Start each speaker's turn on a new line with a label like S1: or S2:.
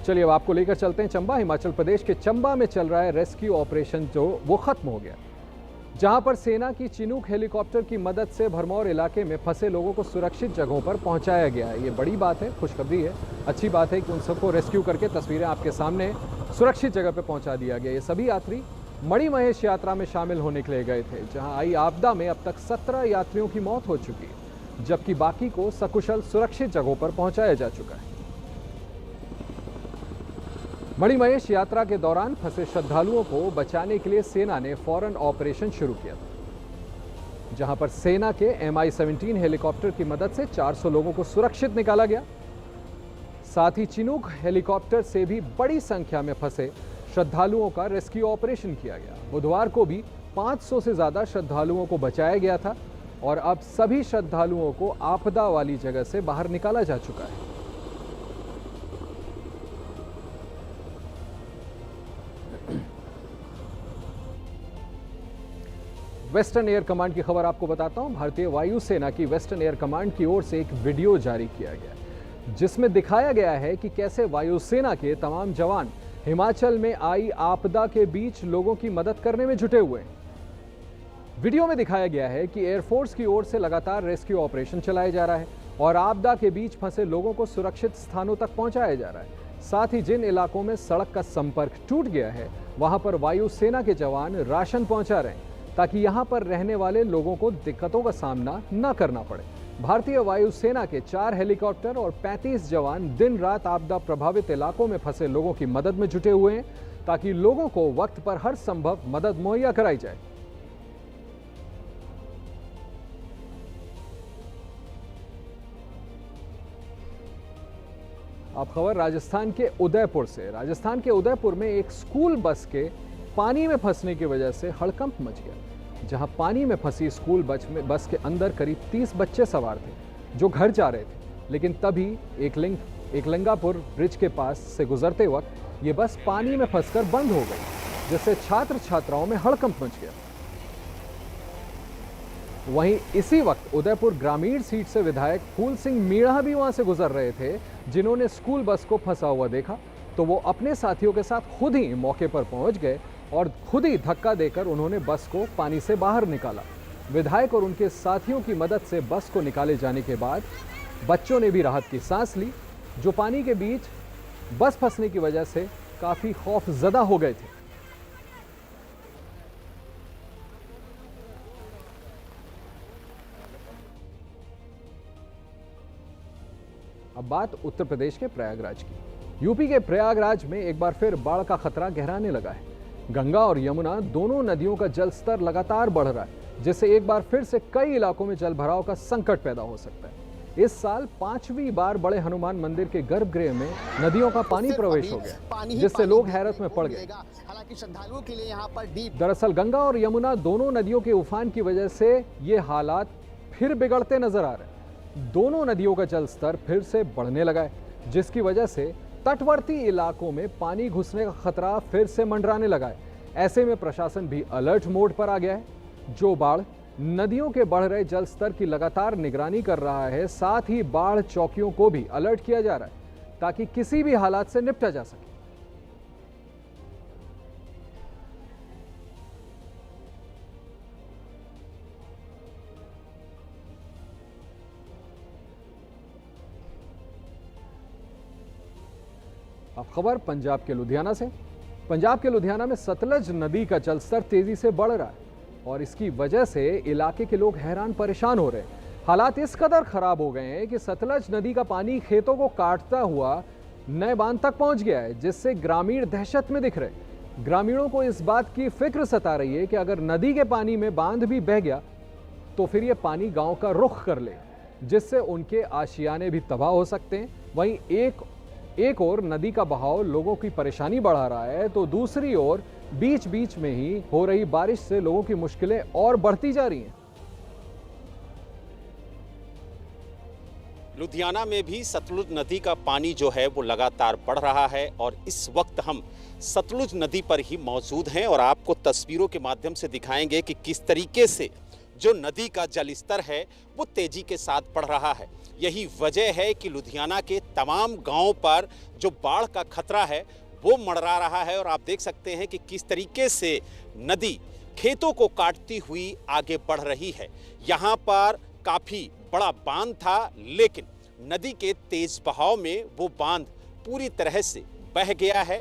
S1: चलिए अब आपको लेकर चलते हैं चंबा। हिमाचल प्रदेश के चंबा में चल रहा है रेस्क्यू ऑपरेशन जो वो खत्म हो गया, जहां पर सेना की चिनूक हेलीकॉप्टर की मदद से भरमौर इलाके में फंसे लोगों को सुरक्षित जगहों पर पहुंचाया गया है। ये बड़ी बात है, खुशखबरी है, अच्छी बात है कि उन सबको रेस्क्यू करके तस्वीरें आपके सामने सुरक्षित जगह पर पहुंचा दिया गया। ये सभी यात्री मणिमहेश यात्रा में शामिल होने के लिए गए थे, जहां आई आपदा में अब तक 17 यात्रियों की मौत हो चुकी है, जबकि बाकी को सकुशल सुरक्षित जगहों पर पहुंचाया जा चुका है। मणिमहेश यात्रा के दौरान फंसे श्रद्धालुओं को बचाने के लिए सेना ने फौरन ऑपरेशन शुरू किया था, जहां पर सेना के MI-17 हेलीकॉप्टर की मदद से 400 लोगों को सुरक्षित निकाला गया। साथ ही चिनूक हेलीकॉप्टर से भी बड़ी संख्या में फंसे श्रद्धालुओं का रेस्क्यू ऑपरेशन किया गया। बुधवार को भी 500 से ज्यादा श्रद्धालुओं को बचाया गया था और अब सभी श्रद्धालुओं को आपदा वाली जगह से बाहर निकाला जा चुका है। वेस्टर्न एयर कमांड की खबर आपको बताता हूं। भारतीय वायुसेना की वेस्टर्न एयर कमांड की ओर से एक वीडियो जारी किया गया, जिसमें दिखाया गया है कि कैसे वायुसेना के तमाम जवान हिमाचल में आई आपदा के बीच लोगों की मदद करने में जुटे हुए हैं। वीडियो में दिखाया गया है कि एयरफोर्स की ओर से लगातार रेस्क्यू ऑपरेशन चलाया जा रहा है और आपदा के बीच फंसे लोगों को सुरक्षित स्थानों तक पहुंचाया जा रहा है। साथ ही जिन इलाकों में सड़क का संपर्क टूट गया है, वहां पर वायुसेना के जवान राशन पहुंचा रहे हैं, ताकि यहां पर रहने वाले लोगों को दिक्कतों का सामना न करना पड़े। भारतीय वायुसेना के 4 हेलीकॉप्टर और 35 जवान दिन रात आपदा प्रभावित इलाकों में फंसे लोगों की मदद में जुटे हुए हैं, ताकि लोगों को वक्त पर हर संभव मदद मुहैया कराई जाए। अब खबर राजस्थान के उदयपुर से। राजस्थान के उदयपुर में एक स्कूल बस के पानी में फंसने की वजह से हड़कंप मच गया, जहां पानी में फंसी स्कूल बस के अंदर करीब 30 बच्चे सवार थे जो घर जा रहे थे। लेकिन तभी एकलिंगापुर ब्रिज के पास से गुजरते वक्त ये बस पानी में फंसकर बंद हो गई, जिससे छात्र छात्राओं में हड़कंप मच गया। वहीं इसी वक्त उदयपुर ग्रामीण सीट से विधायक फूल सिंह मीणा भी वहां से गुजर रहे थे, जिन्होंने स्कूल बस को फंसा हुआ देखा तो वो अपने साथियों के साथ खुद ही मौके पर पहुंच गए और खुद ही धक्का देकर उन्होंने बस को पानी से बाहर निकाला। विधायक और उनके साथियों की मदद से बस को निकाले जाने के बाद बच्चों ने भी राहत की सांस ली, जो पानी के बीच बस फंसने की वजह से काफी खौफजदा हो गए थे। अब बात उत्तर प्रदेश के प्रयागराज की। यूपी के प्रयागराज में एक बार फिर बाढ़ का खतरा गहराने लगा है। गंगा और यमुना दोनों नदियों का जल स्तर लगातार बढ़ रहा है, जिससे एक बार फिर से कई इलाकों में जल भराव का संकट पैदा हो सकता है। इस साल 5वीं बार बड़े हनुमान मंदिर के गर्भगृह में नदियों का पानी प्रवेश हो गया, जिससे लोग हैरत में पड़ गए।
S2: हालांकि श्रद्धालुओं के लिए यहाँ पर
S1: दरअसल गंगा और यमुना दोनों नदियों के उफान की वजह से ये हालात फिर बिगड़ते नजर आ रहे हैं। दोनों नदियों का जल स्तर फिर से बढ़ने लगा है, जिसकी वजह से तटवर्ती इलाकों में पानी घुसने का खतरा फिर से मंडराने लगा है। ऐसे में प्रशासन भी अलर्ट मोड पर आ गया है, जो बाढ़ नदियों के बढ़ रहे जल स्तर की लगातार निगरानी कर रहा है। साथ ही बाढ़ चौकियों को भी अलर्ट किया जा रहा है, ताकि किसी भी हालात से निपटा जा सके। अब खबर पंजाब के लुधियाना से। पंजाब के लुधियाना में सतलज नदी का जलस्तर तेजी से बढ़ रहा है और इसकी वजह से इलाके के लोग हैरान परेशान हो रहे हैं। हालात इस कदर खराब हो गए हैं कि सतलज नदी का पानी खेतों को काटता हुआ नए बांध तक पहुंच गया है, जिससे ग्रामीण दहशत में दिख रहे। ग्रामीणों को इस बात की फिक्र सता रही है कि अगर नदी के पानी में बांध भी बह गया तो फिर यह पानी गांव का रुख कर ले, जिससे उनके आशियाने भी तबाह हो सकते हैं। वहीं एक ओर नदी का बहाव लोगों की परेशानी बढ़ा रहा है, तो दूसरी ओर बीच बीच में ही हो रही बारिश से लोगों की मुश्किलें और बढ़ती जा रही हैं।
S3: लुधियाना में भी सतलुज नदी का पानी जो है वो लगातार बढ़ रहा है और इस वक्त हम सतलुज नदी पर ही मौजूद हैं और आपको तस्वीरों के माध्यम से दिखाएंगे कि किस तरीके से जो नदी का जल स्तर है वो तेजी के साथ बढ़ रहा है। यही वजह है कि लुधियाना के तमाम गांवों पर जो बाढ़ का खतरा है वो मंडरा रहा है। और आप देख सकते हैं कि किस तरीके से नदी खेतों को काटती हुई आगे बढ़ रही है। यहाँ पर काफी बड़ा बांध था, लेकिन नदी के तेज बहाव में वो बांध पूरी तरह से बह गया है